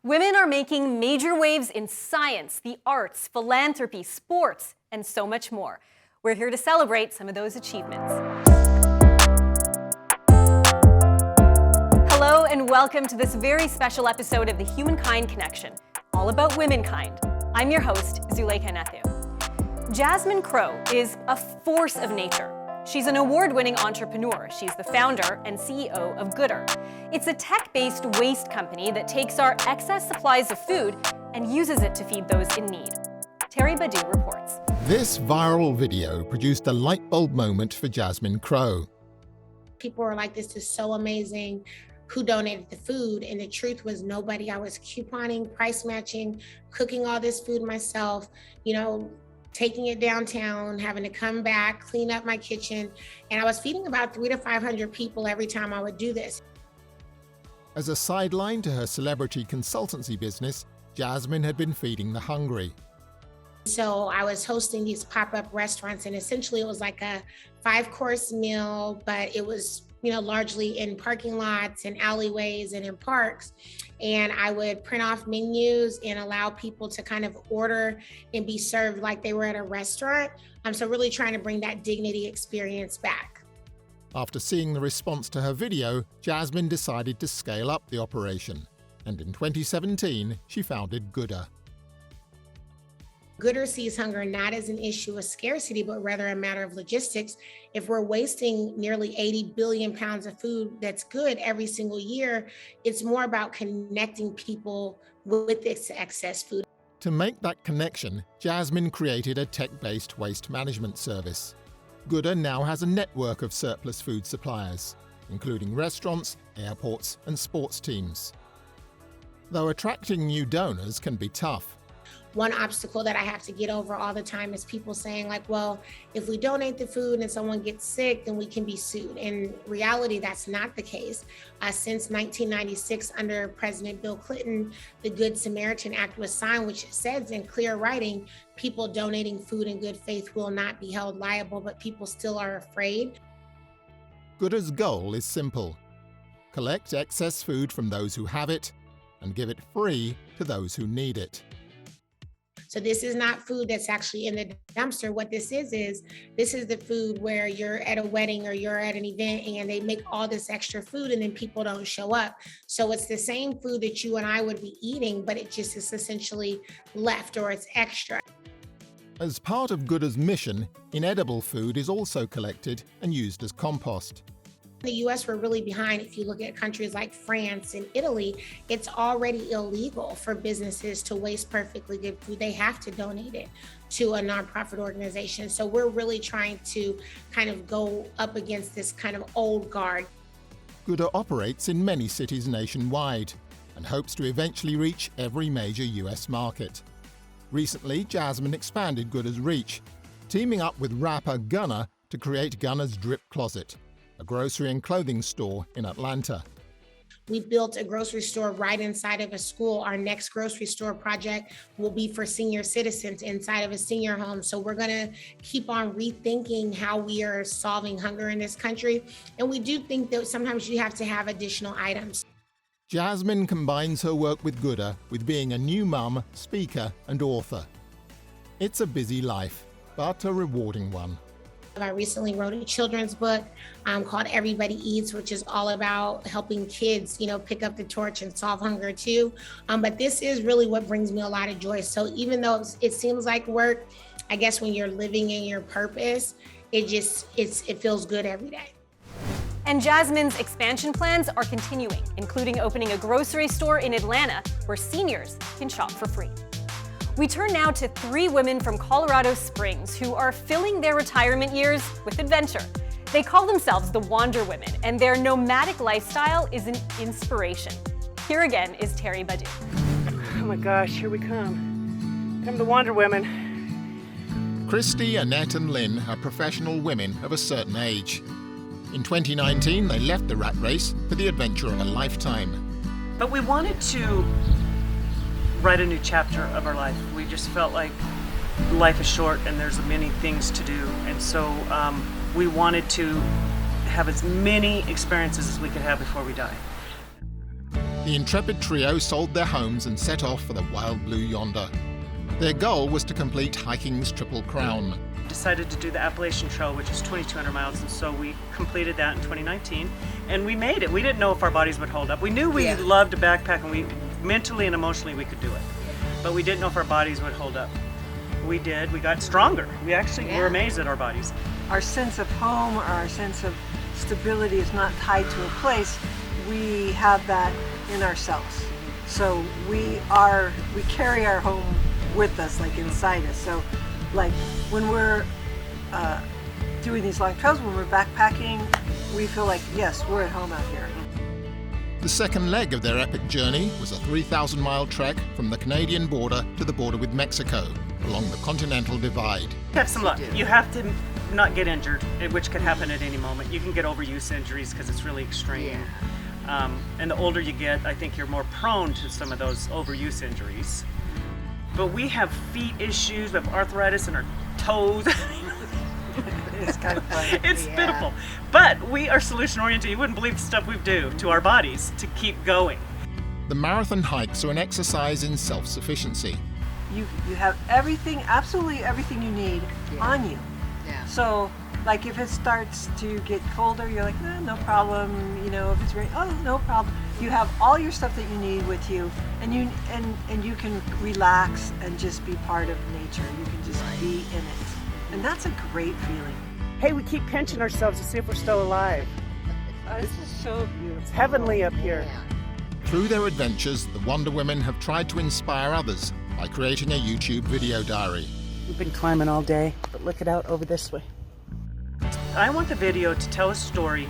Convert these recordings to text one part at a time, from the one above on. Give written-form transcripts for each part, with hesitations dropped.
Women are making major waves in science, the arts, philanthropy, sports, and so much more. We're here to celebrate some of those achievements. Hello and welcome to this very special episode of the Humankind Connection, all about womankind. I'm your host, Zuleika Nethu. Jasmine Crowe is a force of nature. She's an award-winning entrepreneur. She's the founder and CEO of Gooda. It's a tech-based waste company that takes our excess supplies of food and uses it to feed those in need. Terry Badu reports. This viral video produced a light bulb moment for Jasmine Crowe. People were like, this is so amazing. Who donated the food? And the truth was nobody. I was couponing, price matching, cooking all this food myself, taking it downtown, having to come back, clean up my kitchen. And I was feeding about 300 to 500 people every time I would do this. As a sideline to her celebrity consultancy business, Jasmine had been feeding the hungry. So I was hosting these pop-up restaurants, and essentially it was like a 5-course meal, but it was largely in parking lots and alleyways and in parks. And I would print off menus and allow people to kind of order and be served like they were at a restaurant. So really trying to bring that dignity experience back. After seeing the response to her video, Jasmine decided to scale up the operation. And in 2017, she founded Gooda. Gooda sees hunger not as an issue of scarcity, but rather a matter of logistics. If we're wasting nearly 80 billion pounds of food that's good every single year, it's more about connecting people with this excess food. To make that connection, Jasmine created a tech-based waste management service. Gooda now has a network of surplus food suppliers, including restaurants, airports, and sports teams. Though attracting new donors can be tough. One obstacle that I have to get over all the time is people saying like, well, if we donate the food and someone gets sick, then we can be sued. In reality, that's not the case. Since 1996, under President Bill Clinton, the Good Samaritan Act was signed, which says in clear writing, people donating food in good faith will not be held liable, but people still are afraid. Gooda's goal is simple: collect excess food from those who have it and give it free to those who need it. So this is not food that's actually in the dumpster. What this is this is the food where you're at a wedding or you're at an event and they make all this extra food and then people don't show up. So it's the same food that you and I would be eating, but it just is essentially left or it's extra. As part of Gooda's mission, inedible food is also collected and used as compost. In the US, we're really behind. If you look at countries like France and Italy, it's already illegal for businesses to waste perfectly good food. They have to donate it to a nonprofit organization. So we're really trying to kind of go up against this kind of old guard. Gooda operates in many cities nationwide and hopes to eventually reach every major US market. Recently, Jasmine expanded Gooda's reach, teaming up with rapper Gunna to create Gunna's Drip Closet, a grocery and clothing store in Atlanta. We built a grocery store right inside of a school. Our next grocery store project will be for senior citizens inside of a senior home. So we're gonna keep on rethinking how we are solving hunger in this country. And we do think that sometimes you have to have additional items. Jasmine combines her work with Gooda with being a new mum, speaker, and author. It's a busy life, but a rewarding one. I recently wrote a children's book called Everybody Eats, which is all about helping kids, pick up the torch and solve hunger too. But this is really what brings me a lot of joy. So even though it seems like work, I guess when you're living in your purpose, it feels good every day. And Jasmine's expansion plans are continuing, including opening a grocery store in Atlanta where seniors can shop for free. We turn now to 3 women from Colorado Springs who are filling their retirement years with adventure. They call themselves the Wander Women, and their nomadic lifestyle is an inspiration. Here again is Terry Badu. Oh my gosh, here we come. Come the Wander Women. Christy, Annette, and Lynn are professional women of a certain age. In 2019, they left the rat race for the adventure of a lifetime. But we wanted to write a new chapter of our life. We just felt like life is short and there's many things to do. And so we wanted to have as many experiences as we could have before we die. The intrepid trio sold their homes and set off for the wild blue yonder. Their goal was to complete hiking's Triple Crown. Decided to do the Appalachian Trail, which is 2,200 miles, and so we completed that in 2019, and we made it. We didn't know if our bodies would hold up. We knew we loved to backpack, and we mentally and emotionally we could do it, but we didn't know if our bodies would hold up. We did. We got stronger. We actually were amazed at our bodies. Our sense of home, or our sense of stability is not tied to a place. We have that in ourselves. So we carry our home with us, like inside us. So like when we're doing these long trails, when we're backpacking, we feel like, yes, we're at home out here. The second leg of their epic journey was a 3,000-mile trek from the Canadian border to the border with Mexico, along the Continental Divide. Have some luck. You have to not get injured, which could happen at any moment. You can get overuse injuries because it's really extreme. And the older you get, I think you're more prone to some of those overuse injuries. But we have feet issues, we have arthritis in our toes. It's kind of funny. It's pitiful. But we are solution oriented. You wouldn't believe the stuff we do to our bodies to keep going. The marathon hikes are an exercise in self-sufficiency. You have everything, absolutely everything you need on you. Yeah. So like if it starts to get colder, you're like, no problem. You know, if it's raining, oh, no problem. You have all your stuff that you need with you, and you can relax and just be part of nature. You can just be in it. And that's a great feeling. Hey, we keep pinching ourselves to see if we're still alive. This is so beautiful. It's heavenly up here. Through their adventures, the Wonder Women have tried to inspire others by creating a YouTube video diary. We've been climbing all day, but look it out over this way. I want the video to tell a story,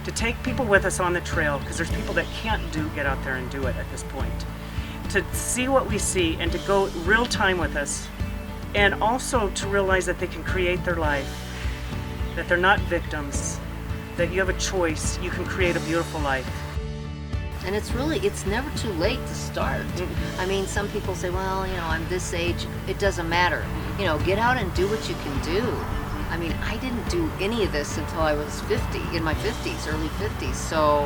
to take people with us on the trail, because there's people that can't get out there and do it at this point. To see what we see and to go real time with us, and also to realize that they can create their life, that they're not victims, that you have a choice, you can create a beautiful life. And it's never too late to start. I mean, some people say, well, you know, I'm this age, it doesn't matter. You know, get out and do what you can do. I mean, I didn't do any of this until I was 50, in my 50s, early 50s. So,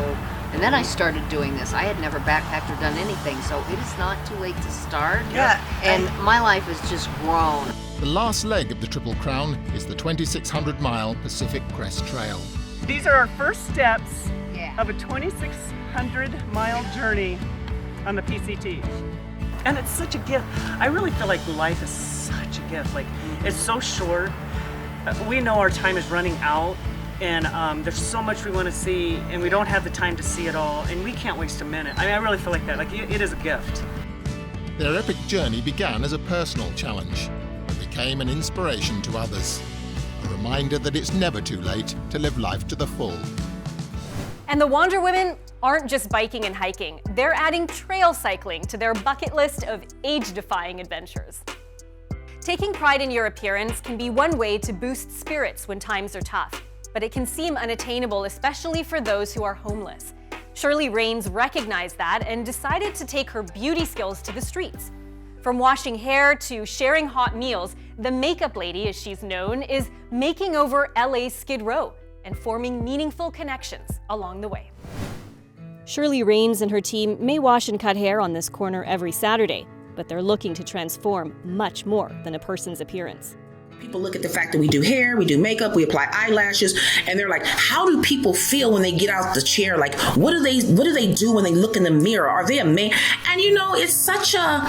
and then I started doing this. I had never backpacked or done anything, so it is not too late to start. Yeah. And my life has just grown. The last leg of the Triple Crown is the 2,600-mile Pacific Crest Trail. These are our first steps of a 2,600-mile journey on the PCT. And it's such a gift. I really feel like life is such a gift. Like, it's so short. We know our time is running out, and there's so much we want to see, and we don't have the time to see it all, and we can't waste a minute. I mean, I really feel like that. Like, it is a gift. Their epic journey began as a personal challenge and became an inspiration to others. A reminder that it's never too late to live life to the full. And the Wonder Women aren't just biking and hiking. They're adding trail cycling to their bucket list of age-defying adventures. Taking pride in your appearance can be one way to boost spirits when times are tough, but it can seem unattainable, especially for those who are homeless. Shirley Raines recognized that and decided to take her beauty skills to the streets. From washing hair to sharing hot meals, the makeup lady, as she's known, is making over LA's Skid Row and forming meaningful connections along the way. Shirley Raines and her team may wash and cut hair on this corner every Saturday, but they're looking to transform much more than a person's appearance. People look at the fact that we do hair, we do makeup, we apply eyelashes, and they're like, how do people feel when they get out the chair? Like, what do they do when they look in the mirror? Are they a man? And you know, it's such a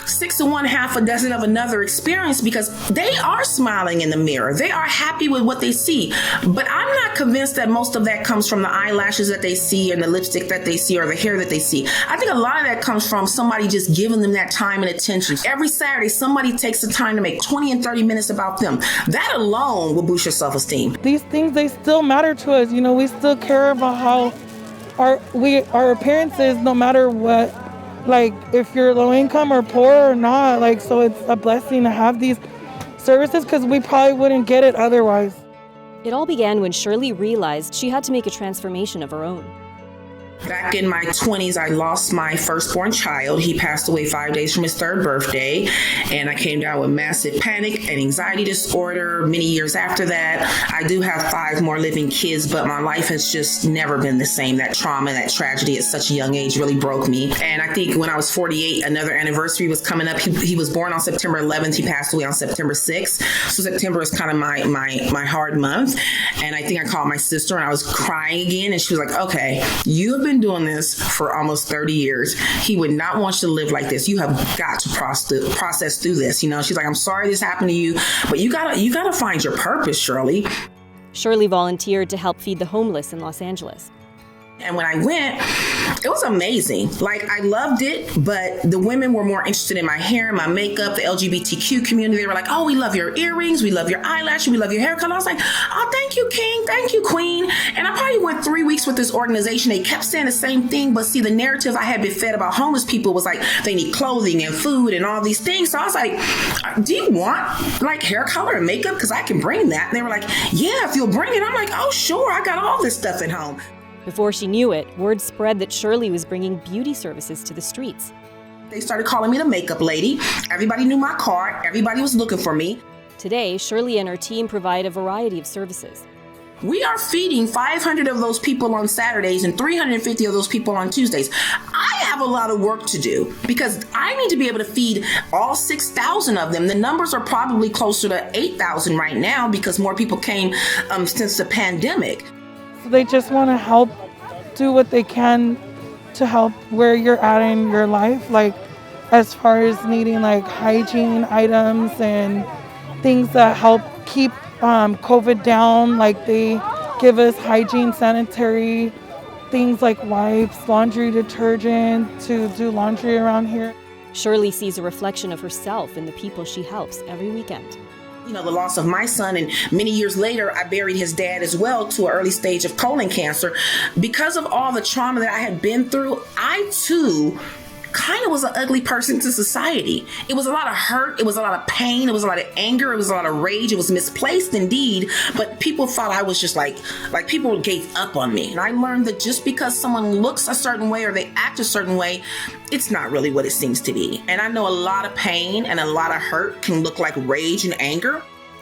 6 of one, half a dozen of another experience, because they are smiling in the mirror. They are happy with what they see. But I'm not convinced that most of that comes from the eyelashes that they see and the lipstick that they see or the hair that they see. I think a lot of that comes from somebody just giving them that time and attention. Every Saturday, somebody takes the time to make 20 and 30 minutes about them. That alone will boost your self-esteem. These things, they still matter to us. You know, we still care about how our appearance is, no matter what, like if you're low income or poor or not. Like, so it's a blessing to have these services, because we probably wouldn't get it otherwise. It all began when Shirley realized she had to make a transformation of her own. Back in my 20s, I lost my firstborn child. He passed away 5 days from his third birthday, and I came down with massive panic and anxiety disorder. Many years after that, I do have 5 more living kids, but my life has just never been the same. That trauma, that tragedy at such a young age really broke me. And I think when I was 48, another anniversary was coming up. He was born on September 11th. He passed away on September 6th. So September is kind of my hard month. And I think I called my sister and I was crying again. And she was like, okay, you have been doing this for almost 30 years. He would not want you to live like this. You have got to process through this. You know, she's like, I'm sorry this happened to you, but you gotta find your purpose, Shirley. Shirley volunteered to help feed the homeless in Los Angeles. And when I went, it was amazing. Like, I loved it, but the women were more interested in my hair and my makeup, the LGBTQ community. They were like, oh, we love your earrings, we love your eyelashes, we love your haircut. I was like, oh, thank you, king, thank you, queen. And I probably went 3 weeks with this organization. They kept saying the same thing, but see, the narrative I had been fed about homeless people was like, they need clothing and food and all these things. So I was like, do you want like hair color and makeup? Because I can bring that. And they were like, yeah, if you'll bring it. I'm like, oh, sure, I got all this stuff at home. Before she knew it, word spread that Shirley was bringing beauty services to the streets. They started calling me the makeup lady. Everybody knew my card. Everybody was looking for me. Today, Shirley and her team provide a variety of services. We are feeding 500 of those people on Saturdays and 350 of those people on Tuesdays. I have a lot of work to do because I need to be able to feed all 6,000 of them. The numbers are probably closer to 8,000 right now because more people came since the pandemic. They just want to help, do what they can to help where you're at in your life, like as far as needing like hygiene items and things that help keep COVID down. Like they give us hygiene, sanitary things like wipes, laundry detergent to do laundry around here. Shirley sees a reflection of herself in the people she helps every weekend. You know, the loss of my son, and many years later, I buried his dad as well to an early stage of colon cancer. Because of all the trauma that I had been through, I too kind of was an ugly person to society. It was a lot of hurt. It was a lot of pain. It was a lot of anger. It was a lot of rage. It was misplaced indeed. But people thought I was just like people gave up on me. And I learned that just because someone looks a certain way or they act a certain way, it's not really what it seems to be. And I know a lot of pain and a lot of hurt can look like rage and anger.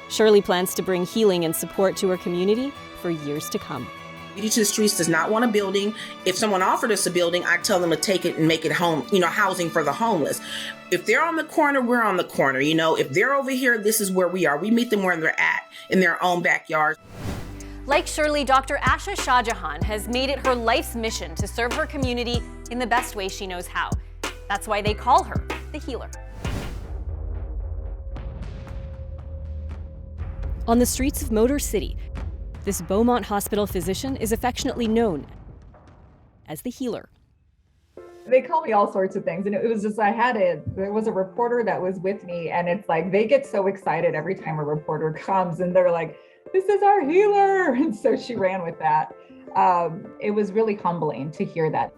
Shirley plans to bring healing and support to her community for years to come. Beauty to the Streets does not want a building. If someone offered us a building, I tell them to take it and make it home, housing for the homeless. If they're on the corner, we're on the corner. If they're over here, this is where we are. We meet them where they're at, in their own backyard. Like Shirley, Dr. Asha Shahjahan has made it her life's mission to serve her community in the best way she knows how. That's why they call her the healer. On the streets of Motor City, this Beaumont Hospital physician is affectionately known as the healer. They call me all sorts of things. And it was just, there was a reporter that was with me, and it's like, they get so excited every time a reporter comes and they're like, this is our healer. And so she ran with that. It was really humbling to hear that.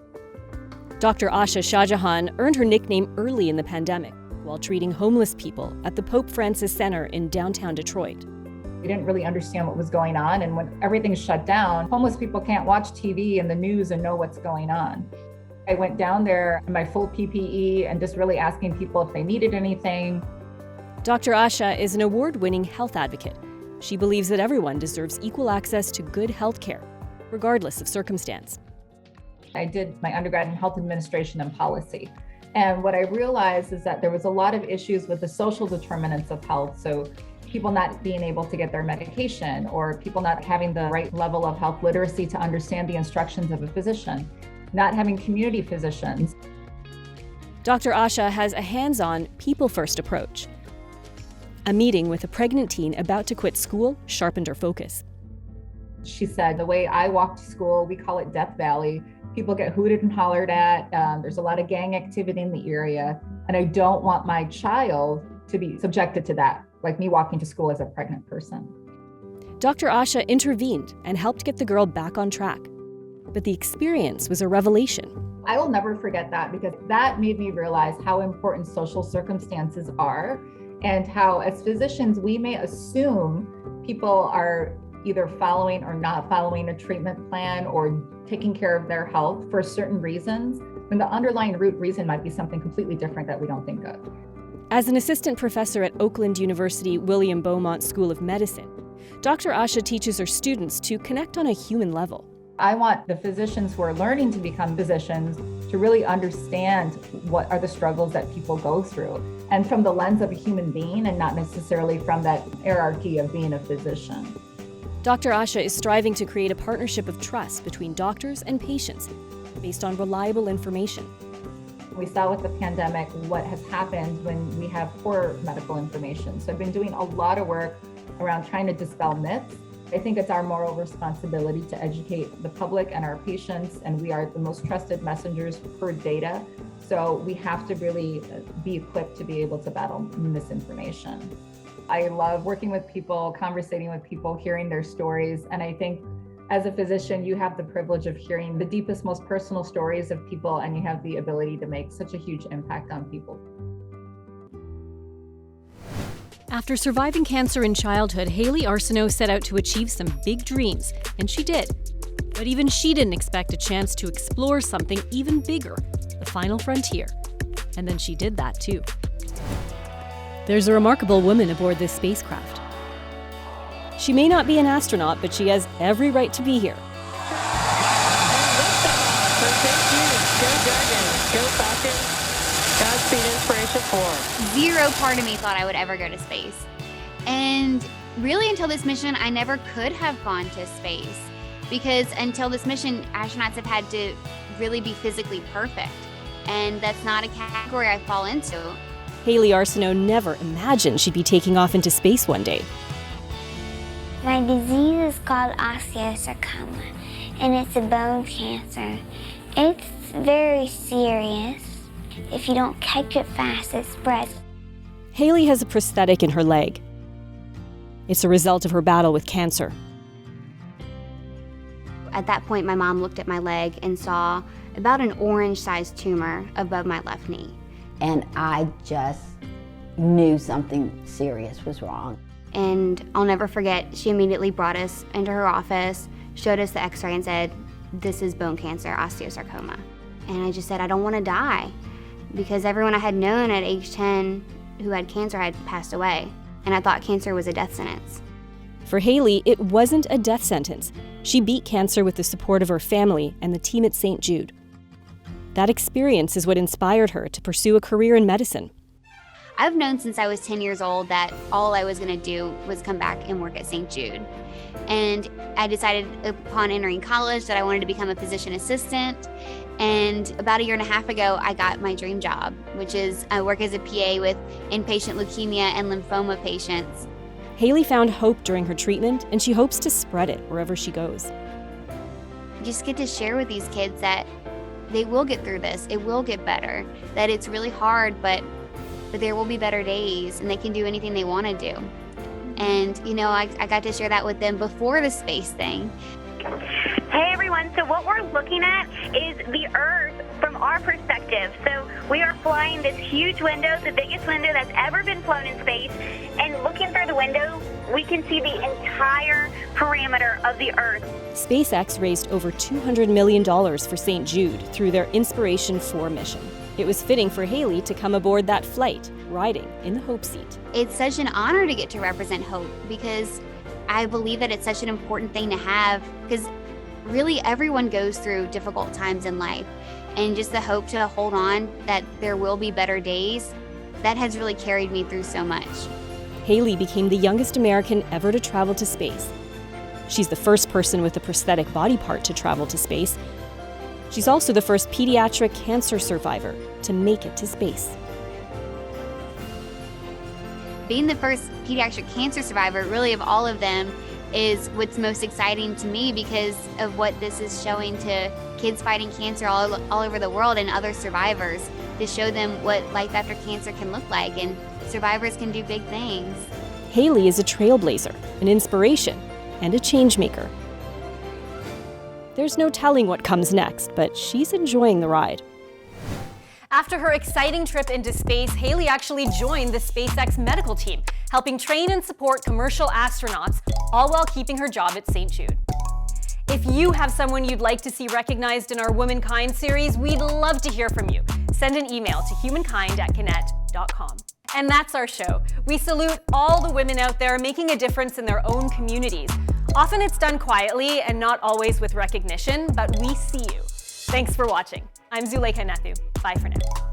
Dr. Asha Shahjahan earned her nickname early in the pandemic while treating homeless people at the Pope Francis Center in downtown Detroit. We didn't really understand what was going on. And when everything's shut down, homeless people can't watch TV and the news and know what's going on. I went down there in my full PPE and just really asking people if they needed anything. Dr. Asha is an award-winning health advocate. She believes that everyone deserves equal access to good health care, regardless of circumstance. I did my undergrad in health administration and policy. And what I realized is that there was a lot of issues with the social determinants of health. So people not being able to get their medication, or people not having the right level of health literacy to understand the instructions of a physician, not having community physicians. Dr. Asha has a hands-on, people-first approach. A meeting with a pregnant teen about to quit school sharpened her focus. She said, the way I walk to school, we call it Death Valley. People get hooted and hollered at. There's a lot of gang activity in the area. And I don't want my child to be subjected to that, like me walking to school as a pregnant person. Dr. Asha intervened and helped get the girl back on track. But the experience was a revelation. I will never forget that, because that made me realize how important social circumstances are, and how as physicians, we may assume people are either following or not following a treatment plan, or taking care of their health for certain reasons, when the underlying root reason might be something completely different that we don't think of. As an assistant professor at Oakland University William Beaumont School of Medicine, Dr. Asha teaches her students to connect on a human level. I want the physicians who are learning to become physicians to really understand what are the struggles that people go through, and from the lens of a human being and not necessarily from that hierarchy of being a physician. Dr. Asha is striving to create a partnership of trust between doctors and patients based on reliable information. We saw with the pandemic what has happened when we have poor medical information. So I've been doing a lot of work around trying to dispel myths. I think it's our moral responsibility to educate the public and our patients, and we are the most trusted messengers for data. So we have to really be equipped to be able to battle misinformation. I love working with people, conversating with people, hearing their stories. And I think as a physician, you have the privilege of hearing the deepest, most personal stories of people, and you have the ability to make such a huge impact on people. After surviving cancer in childhood, Haley Arsenault set out to achieve some big dreams, and she did. But even she didn't expect a chance to explore something even bigger, the final frontier. And then she did that too. There's a remarkable woman aboard this spacecraft. She may not be an astronaut, but she has every right to be here. Zero part of me thought I would ever go to space. And really until this mission, I never could have gone to space, because until this mission, astronauts have had to really be physically perfect. And that's not a category I fall into. Haley Arsenault never imagined she'd be taking off into space one day. My disease is called osteosarcoma, and it's a bone cancer. It's very serious. If you don't catch it fast, it spreads. Haley has a prosthetic in her leg. It's a result of her battle with cancer. At that point, my mom looked at my leg and saw about an orange-sized tumor above my left knee. And I just knew something serious was wrong. And I'll never forget, she immediately brought us into her office, showed us the x-ray and said, "This is bone cancer, osteosarcoma." And I just said, I don't want to die, because everyone I had known at age 10 who had cancer had passed away. And I thought cancer was a death sentence. For Haley, it wasn't a death sentence. She beat cancer with the support of her family and the team at St. Jude. That experience is what inspired her to pursue a career in medicine. I've known since I was 10 years old that all I was going to do was come back and work at St. Jude. And I decided upon entering college that I wanted to become a physician assistant. And about 1.5 years ago, I got my dream job, which is I work as a PA with inpatient leukemia and lymphoma patients. Haley found hope during her treatment, and she hopes to spread it wherever she goes. You just get to share with these kids that they will get through this. It will get better. That it's really hard, but there will be better days, and they can do anything they want to do. And, you know, I got to share that with them before the space thing. Hey everyone, so what we're looking at is the Earth from our perspective. So we are flying this huge window, the biggest window that's ever been flown in space, and looking through the window, we can see the entire perimeter of the Earth. SpaceX raised over $200 million for St. Jude through their Inspiration 4 mission. It was fitting for Haley to come aboard that flight, riding in the Hope seat. It's such an honor to get to represent hope, because I believe that it's such an important thing to have, because really everyone goes through difficult times in life, and just the hope to hold on that there will be better days, that has really carried me through so much. Haley became the youngest American ever to travel to space. She's the first person with a prosthetic body part to travel to space. She's also the first pediatric cancer survivor to make it to space. Being the first pediatric cancer survivor, really of all of them, is what's most exciting to me, because of what this is showing to kids fighting cancer all over the world and other survivors, to show them what life after cancer can look like, and survivors can do big things. Haley is a trailblazer, an inspiration, and a change maker. There's no telling what comes next, but she's enjoying the ride. After her exciting trip into space, Haley actually joined the SpaceX medical team, helping train and support commercial astronauts, all while keeping her job at St. Jude. If you have someone you'd like to see recognized in our Womankind series, we'd love to hear from you. Send an email to humankind@kinet.com. And that's our show. We salute all the women out there making a difference in their own communities. Often it's done quietly and not always with recognition, but we see you. Thanks for watching. I'm Zuleika Nethu. Bye for now.